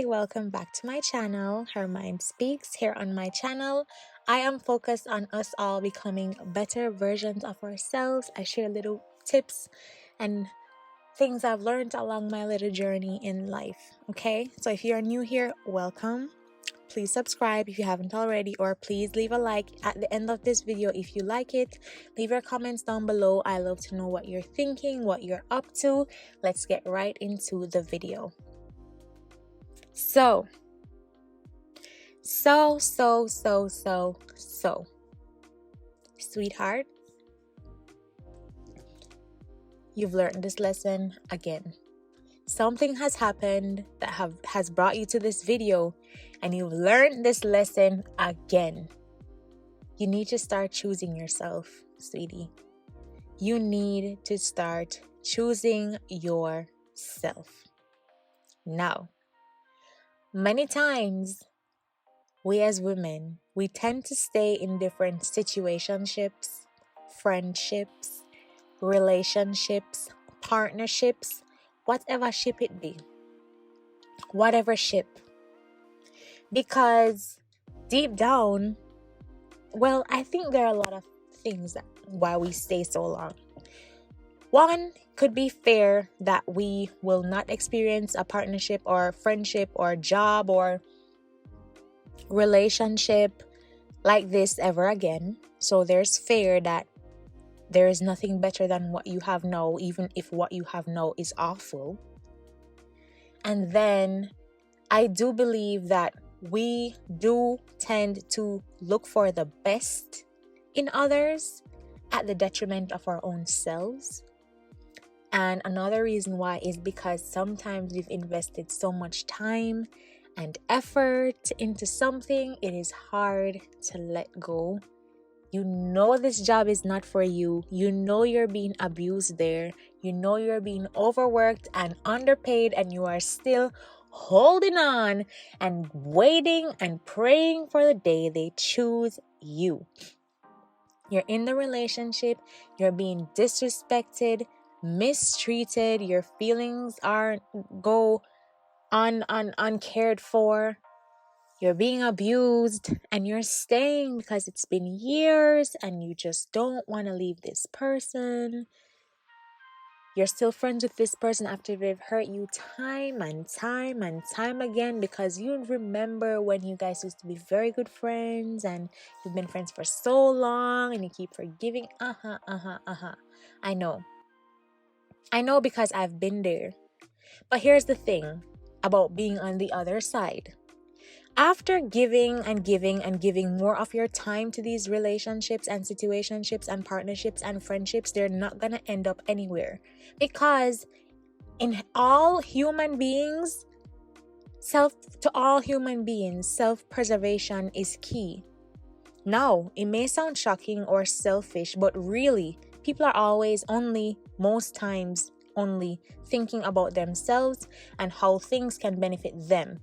Hi, welcome back to my channel, Her Mind Speaks. Here on my channel, I am focused on us all becoming better versions of ourselves. I share little tips and things I've learned along my little journey in life. Okay, so if you're new here, welcome. Please subscribe if you haven't already, or please leave a like at the end of this video if you like it. Leave your comments down below. I love to know what you're thinking, what you're up to. Let's get right into the video. So, sweetheart, you've learned this lesson again. Something has happened that has brought you to this video, and you've learned this lesson again. You need to start choosing yourself, sweetie. You need to start choosing yourself. Now, many times, we as women, we tend to stay in different situationships, friendships, relationships, partnerships, whatever ship it be. Whatever ship. Because deep down, well, I think there are a lot of things that why we stay so long. One could be fear that we will not experience a partnership or friendship or job or relationship like this ever again. So there's fear that there is nothing better than what you have now, even if what you have now is awful. And then I do believe that we do tend to look for the best in others at the detriment of our own selves. And another reason why is because sometimes we've invested so much time and effort into something, it is hard to let go. You know this job is not for you. You know you're being abused there. You know you're being overworked and underpaid, and you are still holding on and waiting and praying for the day they choose you. You're in the relationship. You're being disrespected, mistreated. Your feelings aren't uncared for. You're being abused, and you're staying because it's been years and you just don't want to leave this person. You're still friends with this person after they've hurt you time and time again, because you remember when you guys used to be very good friends and you've been friends for so long and you keep forgiving. I know because I've been there. But here's the thing about being on the other side. After giving and giving and giving more of your time to these relationships and situationships and partnerships and friendships, they're not going to end up anywhere. Because in all human beings, self-preservation is key. Now, it may sound shocking or selfish, but really, people are always most times only thinking about themselves and how things can benefit them.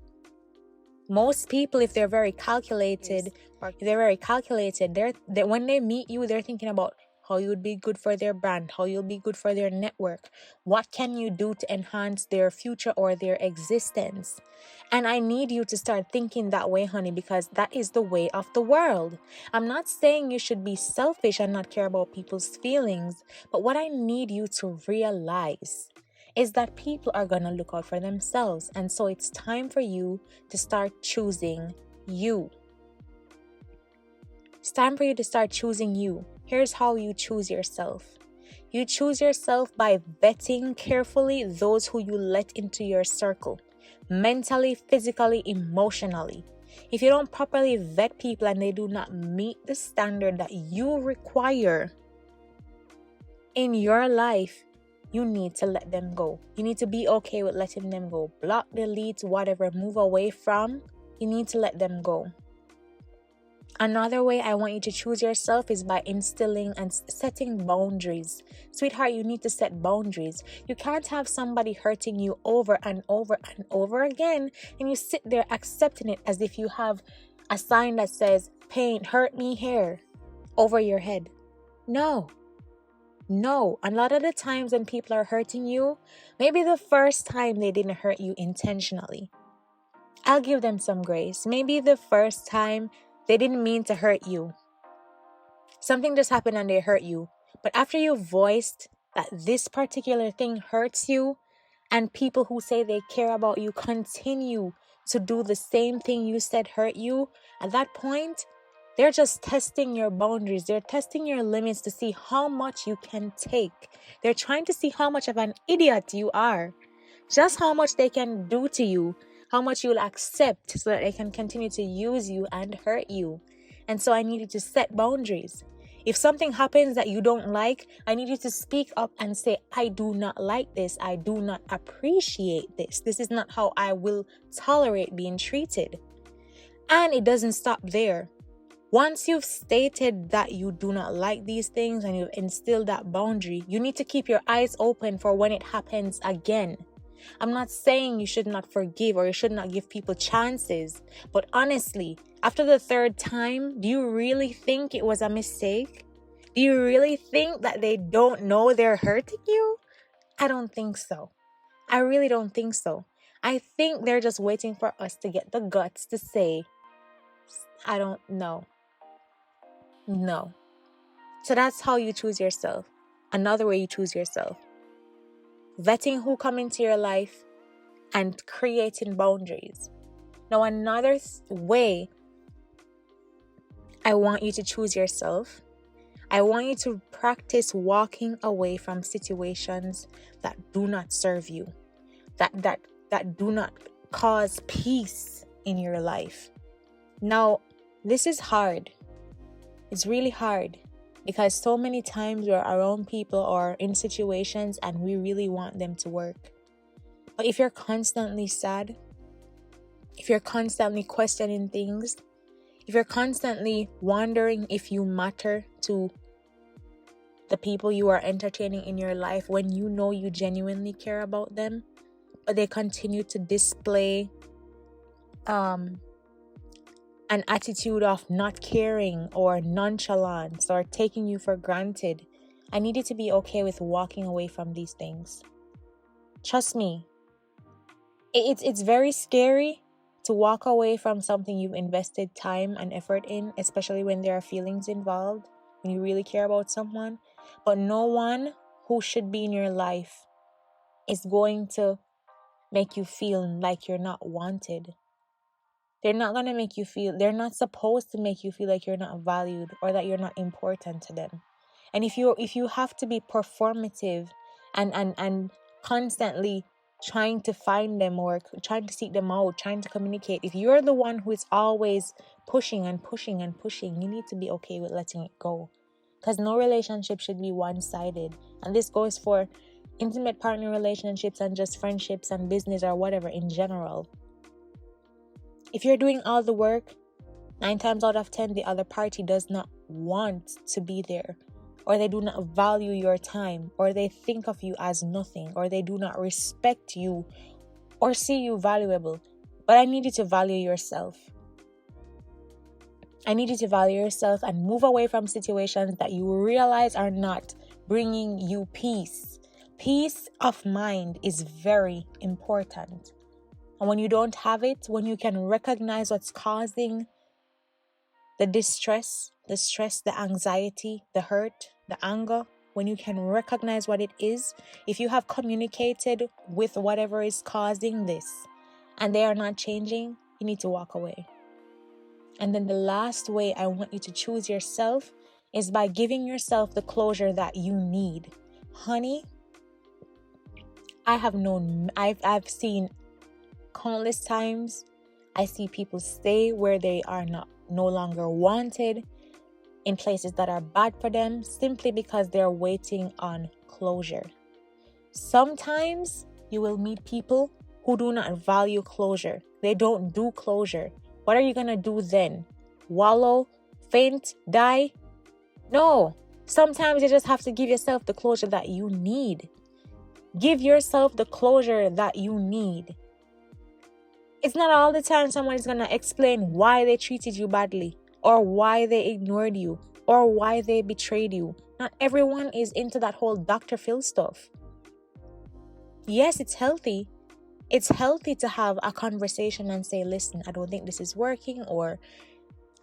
Most people, if they're very calculated, when they meet you, they're thinking about how you would be good for their brand, how you'll be good for their network. What can you do to enhance their future or their existence? And I need you to start thinking that way, honey, because that is the way of the world. I'm not saying you should be selfish and not care about people's feelings, but what I need you to realize is that people are going to look out for themselves. And so it's time for you to start choosing you. It's time for you to start choosing you. Here's how you choose yourself. You choose yourself by vetting carefully those who you let into your circle, mentally, physically, emotionally. If you don't properly vet people and they do not meet the standard that you require in your life, you need to let them go. You need to be okay with letting them go. Block, delete, whatever, move away from. You need to let them go. Another way I want you to choose yourself is by instilling and setting boundaries. Sweetheart, you need to set boundaries. You can't have somebody hurting you over and over and over again, and you sit there accepting it as if you have a sign that says, "Pain, hurt me here," over your head. No, a lot of the times when people are hurting you, maybe the first time they didn't hurt you intentionally. I'll give them some grace. Maybe the first time they didn't mean to hurt you. Something just happened and they hurt you. But after you voiced that this particular thing hurts you, and people who say they care about you continue to do the same thing you said hurt you, at that point, they're just testing your boundaries. They're testing your limits to see how much you can take. They're trying to see how much of an idiot you are. Just how much they can do to you, how much you'll accept so that they can continue to use you and hurt you. And so I need you to set boundaries. If something happens that you don't like, I need you to speak up and say, I do not like this. I do not appreciate this. This is not how I will tolerate being treated. And it doesn't stop there. Once you've stated that you do not like these things and you've instilled that boundary, you need to keep your eyes open for when it happens again. I'm not saying you should not forgive or you should not give people chances. But honestly, after the third time, do you really think it was a mistake? Do you really think that they don't know they're hurting you? I don't think so. I really don't think so. I think they're just waiting for us to get the guts to say, I don't know. No. So that's how you choose yourself. Another way you choose yourself. Vetting who come into your life and creating boundaries. Now, another way I want you to choose yourself, I want you to practice walking away from situations that do not serve you, that do not cause peace in your life. Now, this is hard. It's really hard. Because so many times we're around people or in situations and we really want them to work. But if you're constantly sad, if you're constantly questioning things, if you're constantly wondering if you matter to the people you are entertaining in your life when you know you genuinely care about them, but they continue to display an attitude of not caring or nonchalance or taking you for granted, I need you to be okay with walking away from these things. Trust me, it's very scary to walk away from something you've invested time and effort in, especially when there are feelings involved, when you really care about someone. But no one who should be in your life is going to make you feel like you're not wanted. They're not going to make you feel, they're not supposed to make you feel like you're not valued or that you're not important to them. And if you have to be performative and constantly trying to find them or trying to seek them out, trying to communicate, if you're the one who is always pushing and pushing and pushing, you need to be okay with letting it go. Because no relationship should be one-sided. And this goes for intimate partner relationships and just friendships and business or whatever in general. If you're doing all the work, 9 times out of 10, the other party does not want to be there, or they do not value your time, or they think of you as nothing, or they do not respect you or see you valuable. But I need you to value yourself. I need you to value yourself and move away from situations that you realize are not bringing you peace. Peace of mind is very important. And when you don't have it, when you can recognize what's causing the distress, the stress, the anxiety, the hurt, the anger, when you can recognize what it is, if you have communicated with whatever is causing this and they are not changing, you need to walk away. And then the last way I want you to choose yourself is by giving yourself the closure that you need. Honey, I've seen countless times, I see people stay where they are no longer wanted, in places that are bad for them, simply because they're waiting on closure. Sometimes you will meet people who do not value closure. They don't do closure. What are you going to do then? Wallow, faint, die? No. Sometimes you just have to give yourself the closure that you need. Give yourself the closure that you need. It's not all the time someone is going to explain why they treated you badly, or why they ignored you, or why they betrayed you. Not everyone is into that whole Dr. Phil stuff. Yes, it's healthy, It's healthy to have a conversation and say, listen, I don't think this is working, or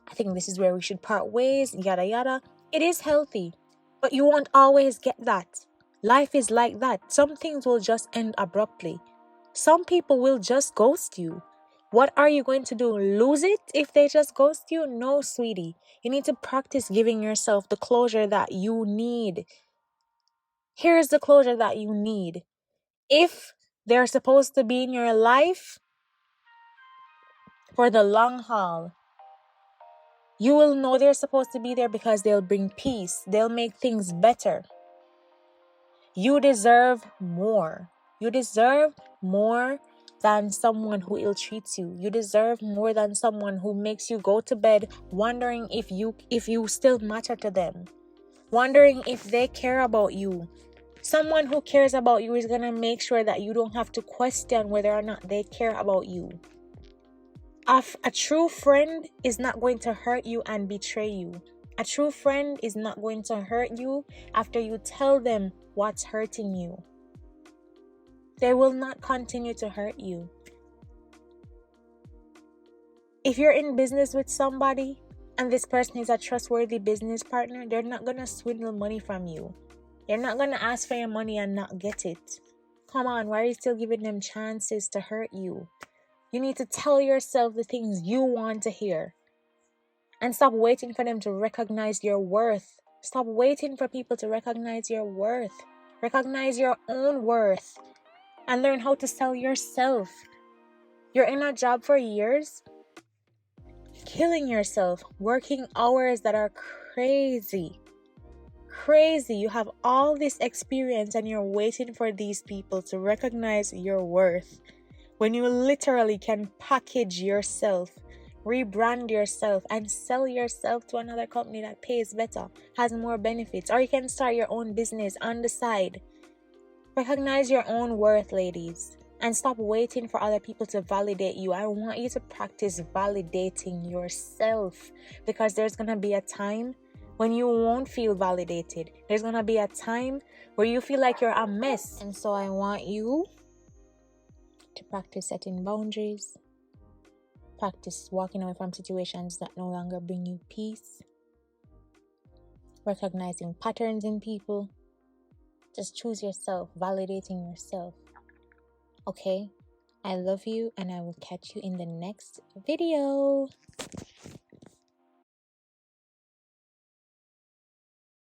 I think this is where we should part ways, yada yada. It is healthy, but you won't always get that. Life is like that. Some things will just end abruptly. Some people will just ghost you. What are you going to do? Lose it if they just ghost you? No, sweetie. You need to practice giving yourself the closure that you need. Here's the closure that you need. If they're supposed to be in your life for the long haul, you will know they're supposed to be there because they'll bring peace. They'll make things better. You deserve more. You deserve more than someone who ill-treats you. You deserve more than someone who makes you go to bed wondering if you still matter to them. Wondering if they care about you. Someone who cares about you is going to make sure that you don't have to question whether or not they care about you. A true friend is not going to hurt you and betray you. A true friend is not going to hurt you after you tell them what's hurting you. They will not continue to hurt you. If you're in business with somebody and this person is a trustworthy business partner, they're not going to swindle money from you. They're not going to ask for your money and not get it. Come on, why are you still giving them chances to hurt you? You need to tell yourself the things you want to hear. And stop waiting for them to recognize your worth. Stop waiting for people to recognize your worth. Recognize your own worth. And learn how to sell yourself. You're in a job for years, killing yourself, working hours that are crazy. Crazy. You have all this experience and you're waiting for these people to recognize your worth. When you literally can package yourself, rebrand yourself, and sell yourself to another company that pays better, has more benefits, or you can start your own business on the side. Recognize your own worth, ladies, and stop waiting for other people to validate you. I want you to practice validating yourself, because there's going to be a time when you won't feel validated. There's going to be a time where you feel like you're a mess. And so I want you to practice setting boundaries, practice walking away from situations that no longer bring you peace, recognizing patterns in people. Just choose yourself, validating yourself. Okay? I love you, and I will catch you in the next video.